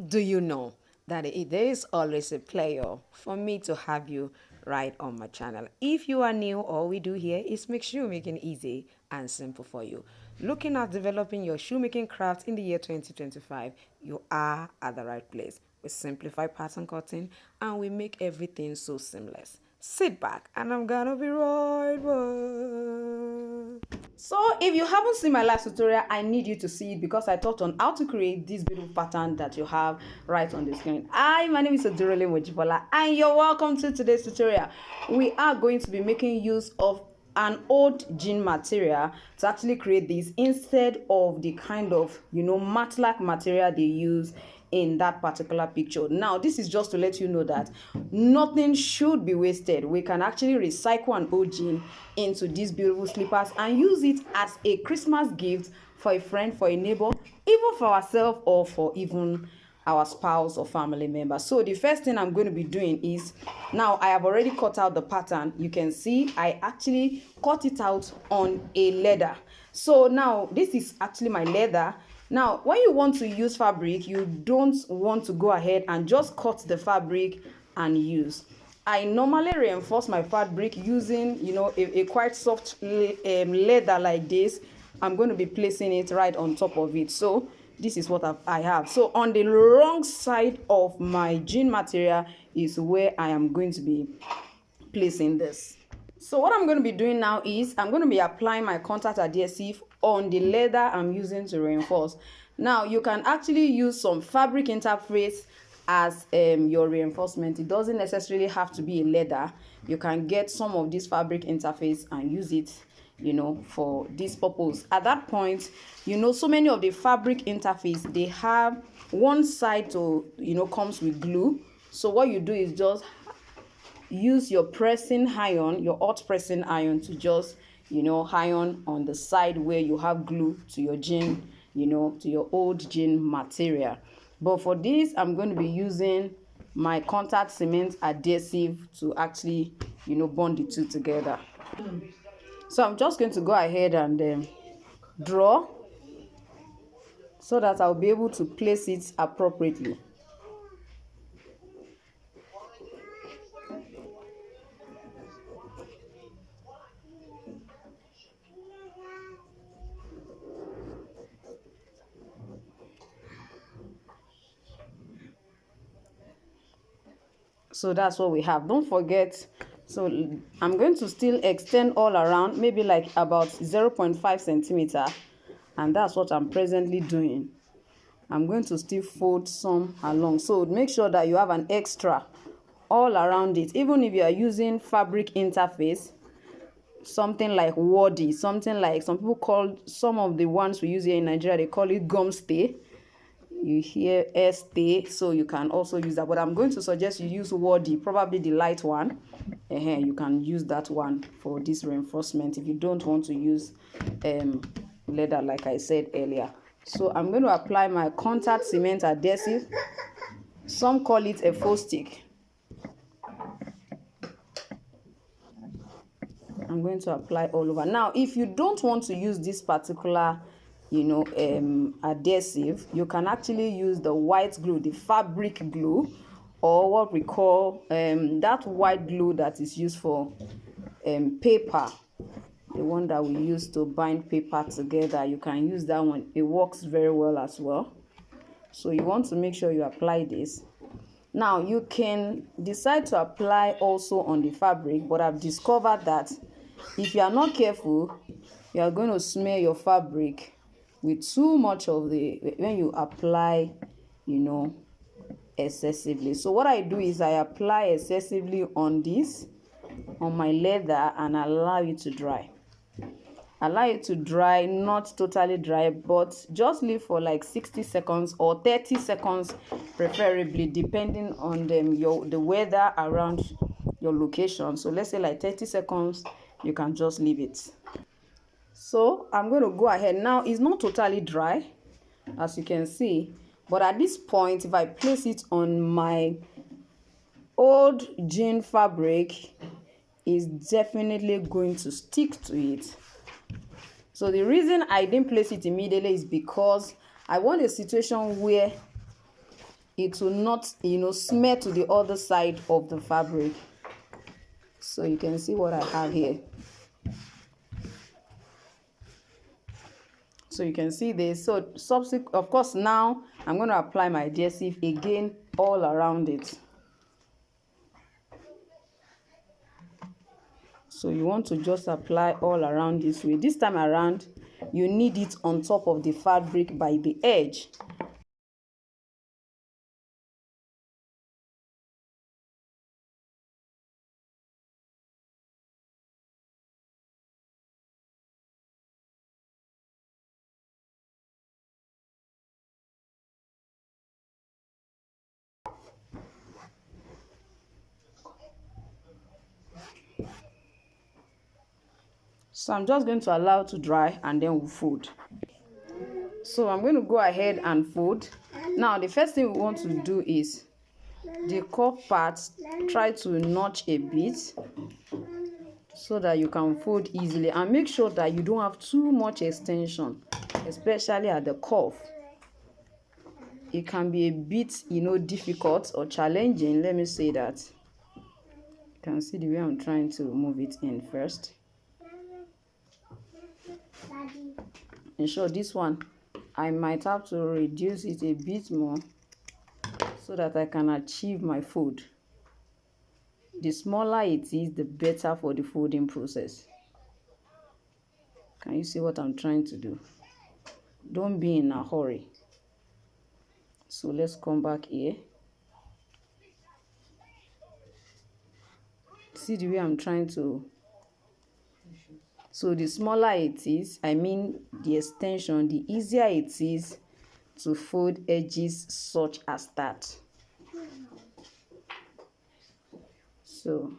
Do you know that there is always a pleasure for me to have you right on my channel? If you are new, all we do here is make shoemaking easy and simple for you. Looking at developing your shoemaking craft in the year 2025, you are at the right place. We simplify pattern cutting and we make everything so seamless. Sit back and I'm gonna be right back. So if you haven't seen my last tutorial, I need you to see it because I taught on how to create this beautiful pattern that you have right on the screen. Hi, my name is Odurole Mojibola and you're welcome to today's tutorial. We are going to be making use of an old jean material to actually create this instead of the kind of matlack material they use in that particular picture. Now this is just to let you know that nothing should be wasted. We can actually recycle an old jean into these beautiful slippers and use it as a Christmas gift for a friend, for a neighbor, even for ourselves or for even our spouse or family member. So the first thing I'm going to be doing is, now I have already cut out the pattern. You can see I actually cut it out on a leather. So now this is actually my leather. Now when you want to use fabric, you don't want to go ahead and just cut the fabric and use. I normally reinforce my fabric using a quite soft leather like this. I'm going to be placing it right on top of it. So this is what I have. So on the wrong side of my jean material is where I am going to be placing this. So what I'm going to be doing now is I'm going to be applying my contact adhesive on the leather I'm using to reinforce. Now you can actually use some fabric interface as your reinforcement. It doesn't necessarily have to be a leather. You can get some of this fabric interface and use it for this purpose. At that point, so many of the fabric interface, they have one side to comes with glue. So what you do is just use your pressing iron, your hot pressing iron, to just iron on the side where you have glue to your jean, to your old jean material. But for this, I'm going to be using my contact cement adhesive to actually bond the two together. So I'm just going to go ahead and draw so that I'll be able to place it appropriately. So that's what we have. Don't forget, so I'm going to still extend all around, maybe like about 0.5 centimeter, and that's what I'm presently doing. I'm going to still fold some along, so make sure that you have an extra all around it. Even if you are using fabric interface, something like wadi, something like some people call, some of the ones we use here in Nigeria, they call it gum stay. You hear stay, so you can also use that, but I'm going to suggest you use wadi, probably the light one. You can use that one for this reinforcement if you don't want to use leather like I said earlier. So I'm going to apply my contact cement adhesive. Some call it a faux stick. I'm going to apply all over. Now if you don't want to use this particular adhesive, you can actually use the white glue, the fabric glue, or what we call that white glue that is used for paper, the one that we use to bind paper together. You can use that one. It works very well as well. So you want to make sure you apply this. Now you can decide to apply also on the fabric, but I've discovered that if you are not careful, you are going to smear your fabric with too much of when you apply excessively. So what I do is I apply excessively on my leather and allow it to dry. Allow it to dry, not totally dry, but just leave for like 60 seconds or 30 seconds preferably, depending on the weather around your location. So let's say like 30 seconds, you can just leave it. So I'm going to go ahead now. It's not totally dry, as you can see, but at this point, if I place it on my old jean fabric, it's definitely going to stick to it. So the reason I didn't place it immediately is because I want a situation where it will not, smear to the other side of the fabric. So you can see what I have here. So you can see this. So of course, now I'm going to apply my adhesive again all around it. So you want to just apply all around this way. This time around, you need it on top of the fabric by the edge. So I'm just going to allow it to dry and then we'll fold. So I'm going to go ahead and fold. Now the first thing we want to do is the cuff part, try to notch a bit so that you can fold easily, and make sure that you don't have too much extension, especially at the cuff. It can be a bit, difficult or challenging. Let me say that. You can see the way I'm trying to move it in first. Ensure this one, I might have to reduce it a bit more so that I can achieve my fold. The smaller it is, the better for the folding process. Can you see what I'm trying to do? Don't be in a hurry. So let's come back here. See the way I'm trying to. So the smaller it is, I mean the extension, the easier it is to fold edges such as that. So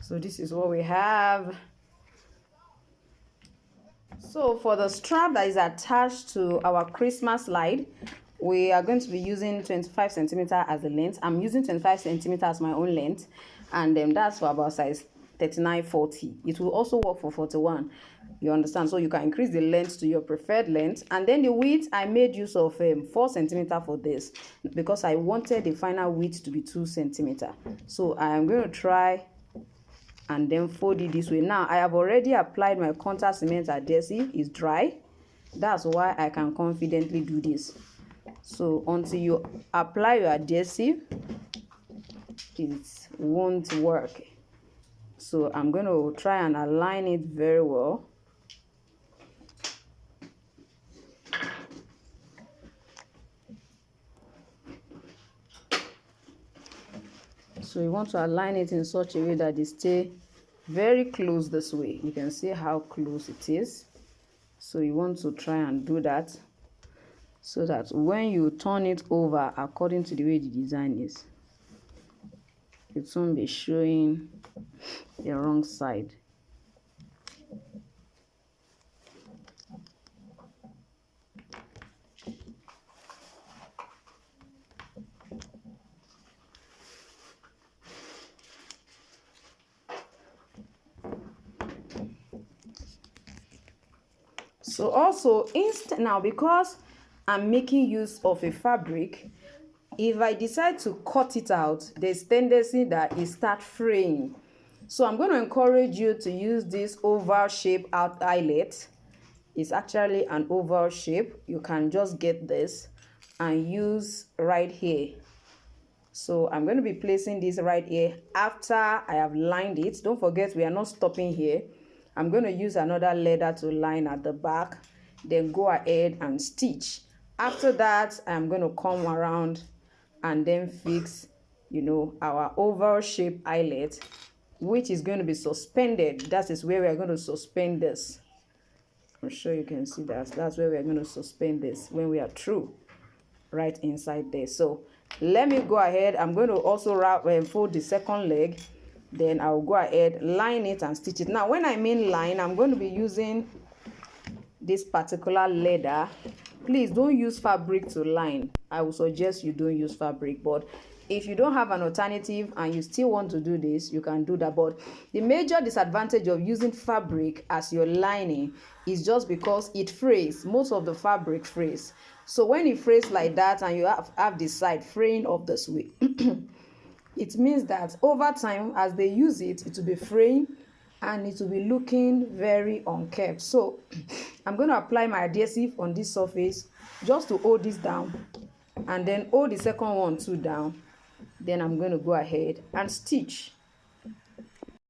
So this is what we have. So for the strap that is attached to our Christmas slide, we are going to be using 25 centimeter as the length. I'm using 25 centimeter as my own length, and that's for about size 39-40. It will also work for 41. You understand? So you can increase the length to your preferred length, and then the width, I made use of 4 centimeter for this because I wanted the final width to be 2 centimeter. So I am going to try and then fold it this way. Now I have already applied my contact cement adhesive. It's dry. That's why I can confidently do this. So until you apply your adhesive, it won't work. So I'm going to try and align it very well. So you want to align it in such a way that they stay very close this way. You can see how close it is. So you want to try and do that so that when you turn it over according to the way the design is, it won't be showing the wrong side. So also now, because I'm making use of a fabric, if I decide to cut it out, there's tendency that it starts fraying. So I'm going to encourage you to use this oval shape eyelet. It's actually an oval shape. You can just get this and use right here. So I'm going to be placing this right here after I have lined it. Don't forget, we are not stopping here. I'm going to use another leather to line at the back, then go ahead and stitch. After that, I'm going to come around and then fix, our oval shape eyelet, which is going to be suspended. That is where we are going to suspend this. I'm sure you can see that. That's where we are going to suspend this when we are through, right inside there. So let me go ahead. I'm going to also fold the second leg. Then I'll go ahead, line it and stitch it. Now when I mean line, I'm going to be using this particular leather please don't use fabric to line. I would suggest you don't use fabric, but if you don't have an alternative and you still want to do this, you can do that. But the major disadvantage of using fabric as your lining is just because it frays. Most of the fabric frays. So when it frays like that and you have the side fraying up this way, it means that over time, as they use it, it will be fraying and it will be looking very unkempt. So I'm going to apply my adhesive on this surface just to hold this down, and then hold the second one too down. Then I'm going to go ahead and stitch.